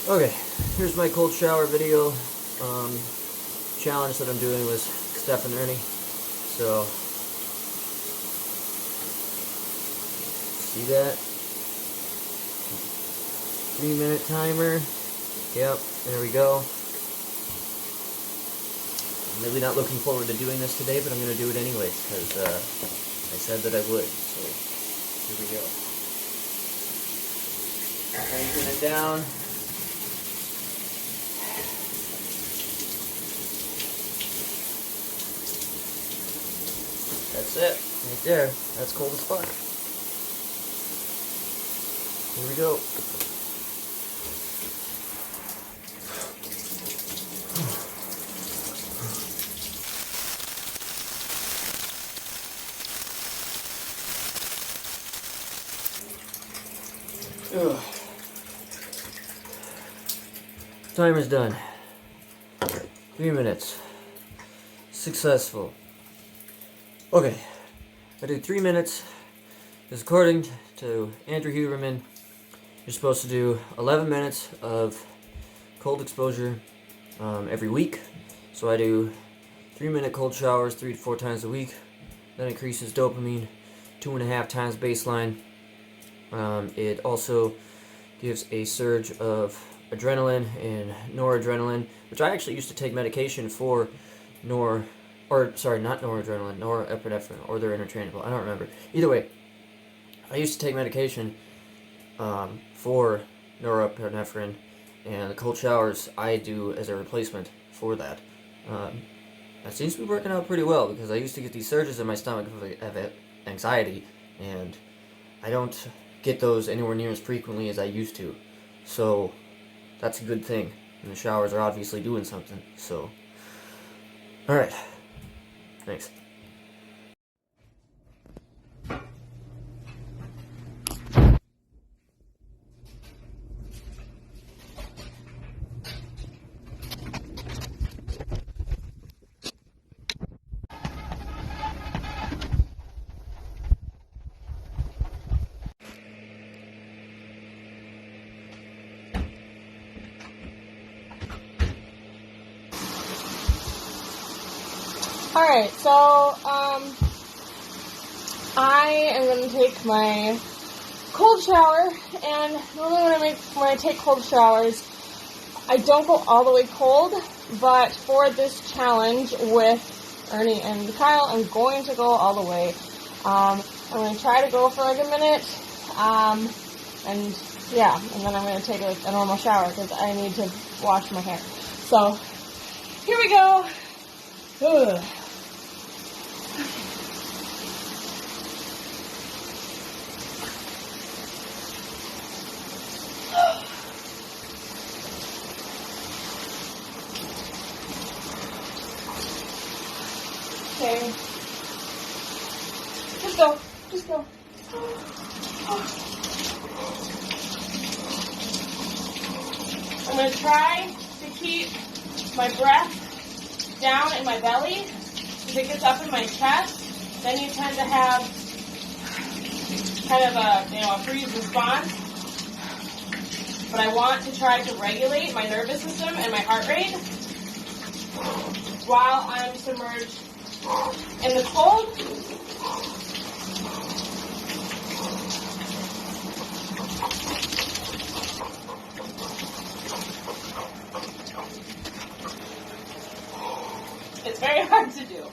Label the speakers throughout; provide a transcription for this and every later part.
Speaker 1: Okay, here's my cold shower video challenge that I'm doing with Steph and Ernie. So, see that? 3-minute timer. Yep, there we go. I'm really not looking forward to doing this today, but I'm going to do it anyways, because I said that I would. So, here we go. Cranking it down. That's it, right there. That's cold as fuck. Here we go. Ugh. Timer's done. 3 minutes. Successful. Okay, I did 3 minutes, because according to Andrew Huberman, you're supposed to do 11 minutes of cold exposure every week. So I do 3-minute cold showers 3 to 4 times a week. That increases dopamine 2.5 times baseline. It also gives a surge of adrenaline and noradrenaline, which I actually used to take medication for not noradrenaline, norepinephrine, or they're interchangeable. I don't remember. Either way, I used to take medication for norepinephrine, and the cold showers I do as a replacement for that. That seems to be working out pretty well, because I used to get these surges in my stomach of anxiety, and I don't get those anywhere near as frequently as I used to. So that's a good thing, and the showers are obviously doing something. So, alright. Thanks.
Speaker 2: Alright, so, I am going to take my cold shower, and normally when I take cold showers, I don't go all the way cold, but for this challenge with Ernie and Kyle, I'm going to go all the way. I'm going to try to go for like a minute, and then I'm going to take a normal shower, because I need to wash my hair. So, here we go. Ugh. Okay. Just go. Just go. I'm going to try to keep my breath down in my belly. If it gets up in my chest, then you tend to have kind of a freeze response. But I want to try to regulate my nervous system and my heart rate while I'm submerged in the cold. It's very hard to do.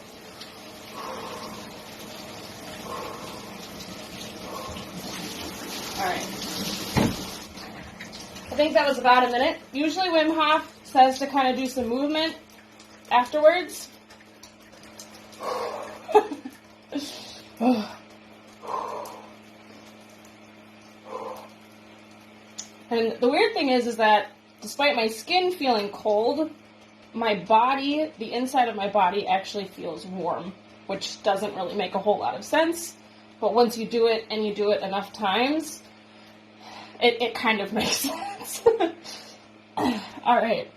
Speaker 2: Alright. I think that was about a minute. Usually Wim Hof says to kind of do some movement afterwards. And the weird thing is that despite my skin feeling cold, my body, the inside of my body actually feels warm, which doesn't really make a whole lot of sense. But once you do it and you do it enough times, it kind of makes sense. Alright.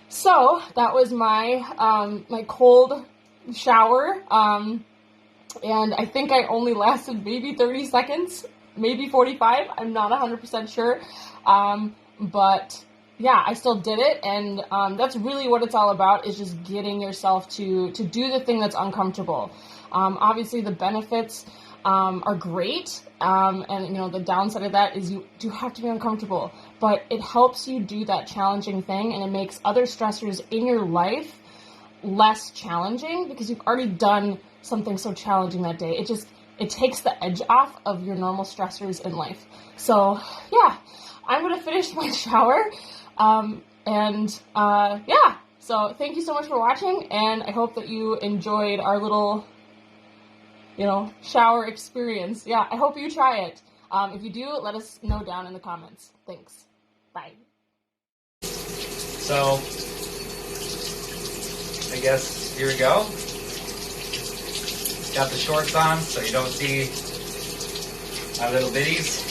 Speaker 2: So, that was my my cold shower. And I think I only lasted maybe 30 seconds, maybe 45. I'm not 100% sure. But yeah, I still did it, and that's really what it's all about, is just getting yourself to do the thing that's uncomfortable. Obviously, the benefits are great, and you know the downside of that is you do have to be uncomfortable, but it helps you do that challenging thing, and it makes other stressors in your life less challenging because you've already done something so challenging that day. It takes the edge off of your normal stressors in life. So yeah, I'm gonna finish my shower. Yeah, so thank you so much for watching, and I hope that you enjoyed our little, shower experience. Yeah, I hope you try it. If you do, let us know down in the comments. Thanks. Bye.
Speaker 3: So, I guess here we go. Got the shorts on so you don't see my little bitties.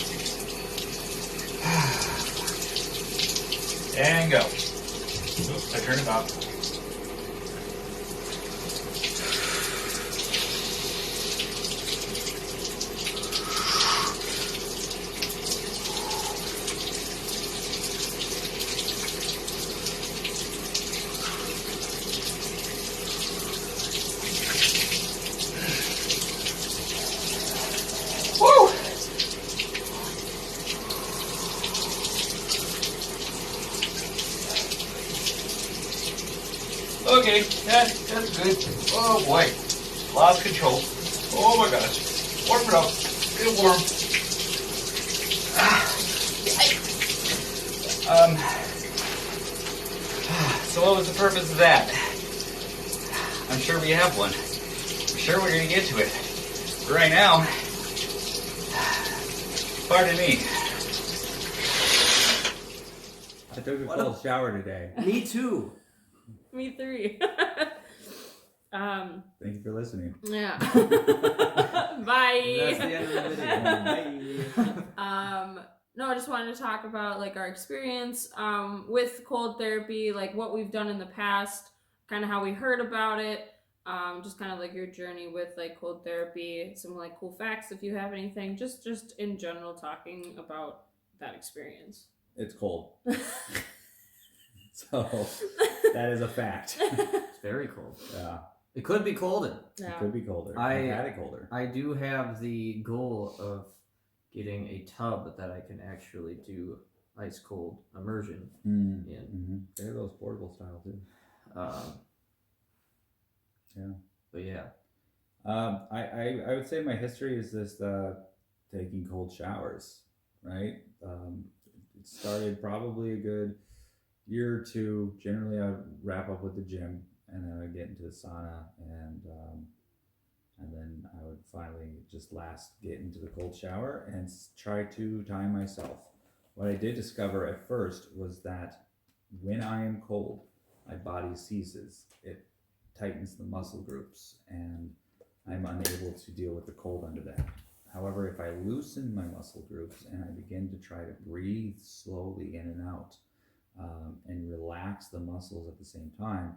Speaker 3: And go. Oops, I turned it off. Woo! Okay, that's good. Oh boy, lost control. Oh my gosh, warm it up, get warm. So what was the purpose of that? I'm sure we have one. I'm sure we're gonna get to it. But right now, pardon me.
Speaker 4: I took a cold shower today.
Speaker 1: Me too.
Speaker 2: Me three.
Speaker 4: Thank you for listening.
Speaker 2: Yeah. Bye.
Speaker 1: That's the end of the video.
Speaker 4: Bye.
Speaker 2: No, I just wanted to talk about like our experience with cold therapy, like what we've done in the past, kind of how we heard about it, just kind of like your journey with like cold therapy, some like cool facts if you have anything, just in general talking about that experience.
Speaker 4: It's cold. So that is a fact.
Speaker 1: It's very cold.
Speaker 4: Yeah.
Speaker 1: It could be colder.
Speaker 4: It
Speaker 2: Yeah.
Speaker 4: could be colder.
Speaker 1: I've
Speaker 4: had it colder.
Speaker 1: I do have the goal of getting a tub that I can actually do ice cold immersion in.
Speaker 4: Mm-hmm. They're those portable style too. Yeah.
Speaker 1: But yeah.
Speaker 4: I would say my history is this taking cold showers, right? It started probably a good year or two. Generally, I would wrap up with the gym, and then I would get into the sauna, and then I would finally just get into the cold shower and try to time myself. What I did discover at first was that when I am cold, my body seizes. It tightens the muscle groups, and I'm unable to deal with the cold under that. However, if I loosen my muscle groups and I begin to try to breathe slowly in and out, and relax the muscles at the same time,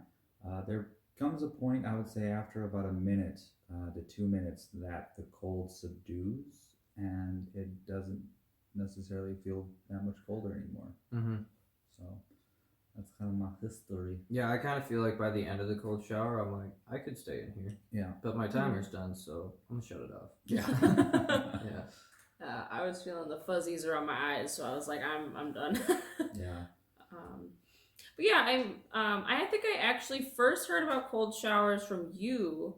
Speaker 4: there comes a point, I would say, after about a minute to 2 minutes, that the cold subdues and it doesn't necessarily feel that much colder anymore.
Speaker 1: Mm-hmm.
Speaker 4: So that's kind of my history.
Speaker 1: Yeah, I kind of feel like by the end of the cold shower, I'm like, I could stay in here.
Speaker 4: Yeah.
Speaker 1: But my timer's done, so I'm gonna shut it off.
Speaker 4: Yeah.
Speaker 1: Yeah.
Speaker 2: I was feeling the fuzzies around my eyes, so I was like, I'm done.
Speaker 4: Yeah.
Speaker 2: But yeah, I think I actually first heard about cold showers from you,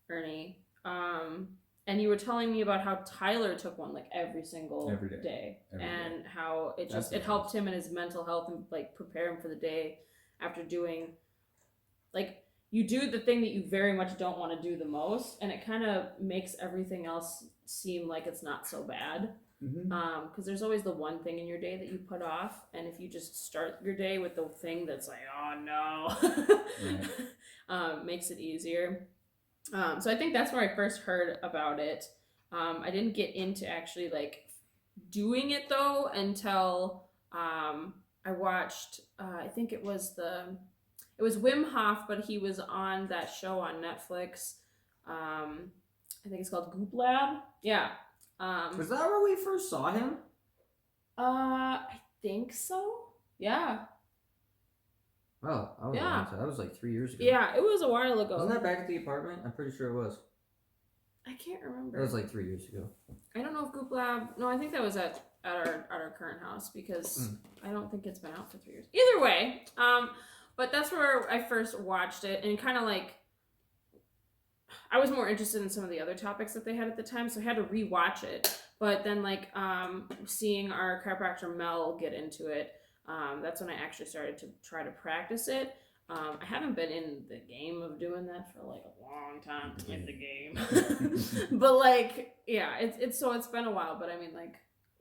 Speaker 2: Ernie. And you were telling me about how Tyler took one like every single day. And how it helped him in his mental health and like prepare him for the day after doing, like, you do the thing that you very much don't want to do the most, and it kind of makes everything else seem like it's not so bad. Because there's always the one thing in your day that you put off, and if you just start your day with the thing that's like, oh no, makes it easier. So I think that's where I first heard about it. I didn't get into actually like doing it though until I watched. I think it was Wim Hof, but he was on that show on Netflix. I think it's called Goop Lab. Yeah.
Speaker 1: Was that where we first saw him?
Speaker 2: I think so. Yeah.
Speaker 1: Wow, I was
Speaker 2: Yeah.
Speaker 1: that was like 3 years ago.
Speaker 2: Yeah, it was a while ago.
Speaker 1: Wasn't that back at the apartment? I'm pretty sure it was.
Speaker 2: I can't remember.
Speaker 1: That was like 3 years ago.
Speaker 2: I don't know if Goop Lab. No, I think that was at our current house because I don't think it's been out for 3 years. Either way, but that's where I first watched it and kind of like I was more interested in some of the other topics that they had at the time, so I had to rewatch it. But then like seeing our chiropractor Mel get into it, that's when I actually started to try to practice it. I haven't been in the game of doing that for like a long time in the game. But like, yeah, it's been a while, but I mean like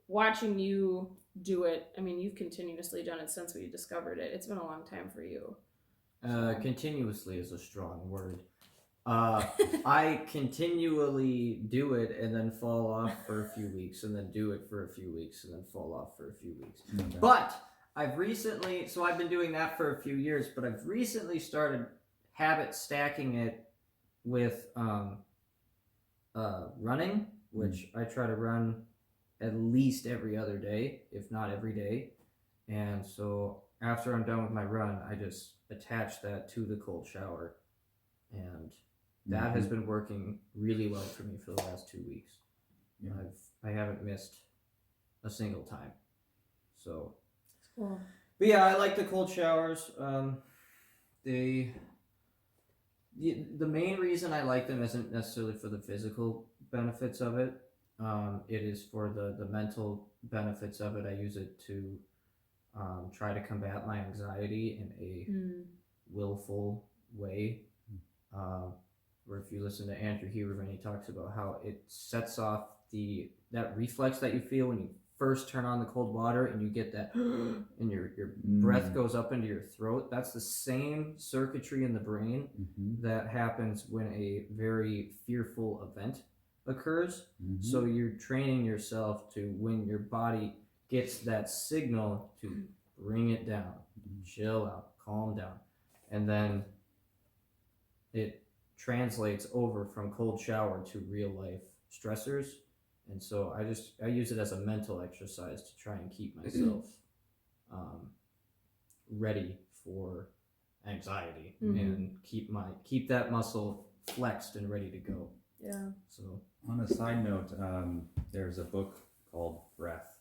Speaker 2: watching you do it, I mean you've continuously done it since we discovered it. It's been a long time for you.
Speaker 1: Continuously is a strong word. I continually do it and then fall off for a few weeks and then do it for a few weeks and then fall off for a few weeks. Okay. But I've been doing that for a few years, but I've recently started habit stacking it with running, which I try to run at least every other day, if not every day. And so after I'm done with my run, I just attach that to the cold shower, and that has been working really well for me for the last 2 weeks. Yeah. I haven't missed a single time. So,
Speaker 2: cool.
Speaker 1: But yeah, I like the cold showers. The main reason I like them isn't necessarily for the physical benefits of it. It is for the mental benefits of it. I use it to try to combat my anxiety in a willful way. Where if you listen to Andrew Huberman, he talks about how it sets off that reflex that you feel when you first turn on the cold water and you get that and your breath goes up into your throat. That's the same circuitry in the brain that happens when a very fearful event occurs. So you're training yourself to, when your body gets that signal, to bring it down, chill out, calm down, and then it translates over from cold shower to real life stressors. And so I use it as a mental exercise to try and keep myself ready for anxiety and keep that muscle flexed and ready to go.
Speaker 2: Yeah.
Speaker 4: So on a side note, there's a book called Breath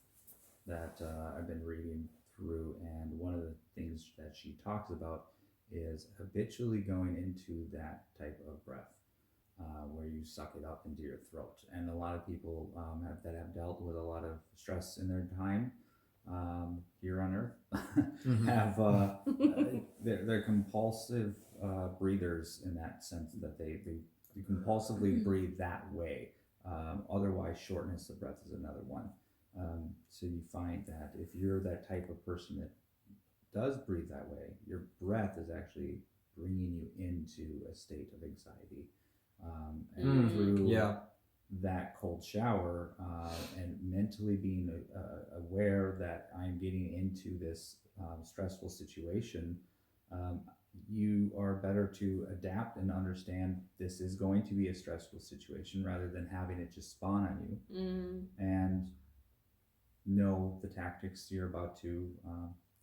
Speaker 4: that I've been reading through, and one of the things that she talks about is habitually going into that type of breath. Where you suck it up into your throat. And a lot of people have dealt with a lot of stress in their time here on Earth have they're compulsive breathers, in that sense that they compulsively breathe that way. Otherwise, shortness of breath is another one. So you find that if you're that type of person that does breathe that way, your breath is actually bringing you into a state of anxiety. And through that cold shower and mentally being aware that I'm getting into this stressful situation, you are better to adapt and understand this is going to be a stressful situation rather than having it just spawn on you, and know the tactics you're about to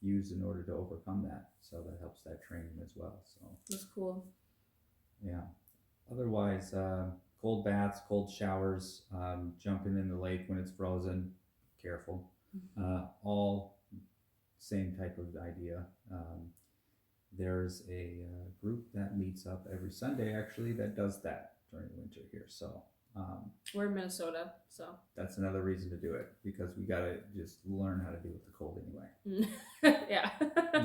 Speaker 4: use in order to overcome that. So that helps that training as well. So
Speaker 2: that's cool.
Speaker 4: Yeah. Otherwise, cold baths, cold showers, jumping in the lake when it's frozen, careful. All same type of idea. There's a group that meets up every Sunday, actually, that does that during winter here. So
Speaker 2: we're in Minnesota, so
Speaker 4: that's another reason to do it, because we gotta just learn how to deal with the cold anyway.
Speaker 2: Yeah.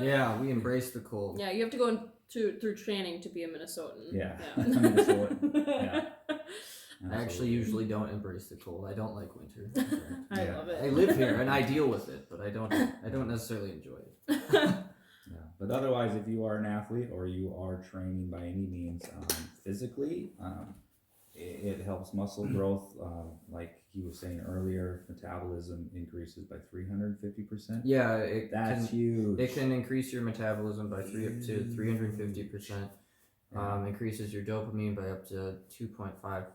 Speaker 1: Yeah, we embrace the cold.
Speaker 2: Yeah, you have to go through training to be a Minnesotan.
Speaker 4: Yeah.
Speaker 1: Minnesotan. Yeah. I actually usually don't embrace the cold. I don't like winter.
Speaker 2: I love it.
Speaker 1: I live here and I deal with it, but I don't necessarily enjoy it.
Speaker 4: Yeah. But otherwise, if you are an athlete or you are training by any means physically, it helps muscle growth. Like he was saying earlier, metabolism increases by 350%.
Speaker 1: Yeah,
Speaker 4: that's huge.
Speaker 1: It can increase your metabolism by up to 350%. Increases your dopamine by up to 2.5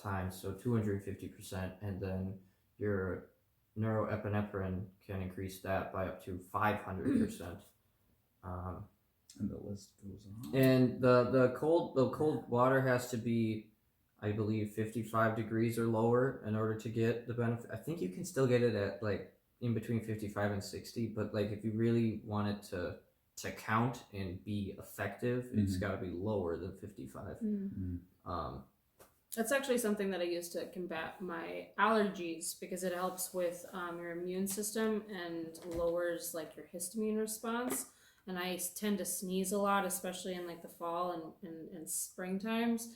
Speaker 1: times, so 250%, and then your neuroepinephrine can increase that by up to 500%.
Speaker 4: And the list goes on.
Speaker 1: And the cold water has to be, I believe, 55 degrees or lower in order to get the benefit. I think you can still get it at like in between 55 and 60, but like if you really want it to count and be effective, it's got to be lower than 55.
Speaker 2: That's actually something that I use to combat my allergies because it helps with your immune system and lowers like your histamine response. And I tend to sneeze a lot, especially in like the fall and spring times.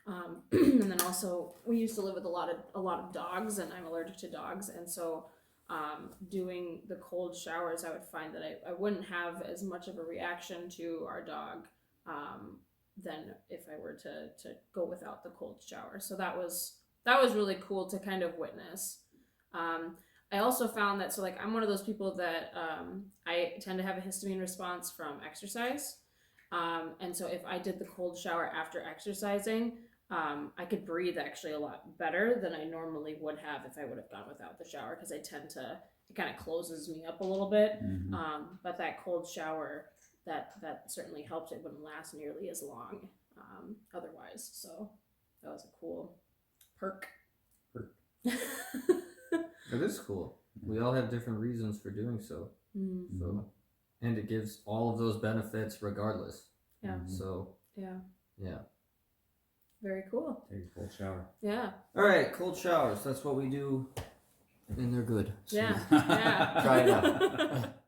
Speaker 2: And then also we used to live with a lot of dogs, and I'm allergic to dogs, and so doing the cold showers, I would find that I wouldn't have as much of a reaction to our dog than if I were to go without the cold shower. So that was really cool to kind of witness. I also found that, so like I'm one of those people that I tend to have a histamine response from exercise. And so if I did the cold shower after exercising, I could breathe actually a lot better than I normally would have if I would have gone without the shower, because it kind of closes me up a little bit. But that cold shower, that certainly helped. It wouldn't last nearly as long otherwise. So that was a cool perk.
Speaker 1: It is cool. We all have different reasons for doing so. So, and it gives all of those benefits regardless.
Speaker 2: Yeah.
Speaker 1: So. Yeah.
Speaker 2: Very cool.
Speaker 4: Take a cold shower.
Speaker 2: Yeah.
Speaker 1: All right, cold showers. That's what we do, and they're good. So
Speaker 2: Yeah.
Speaker 1: try it out.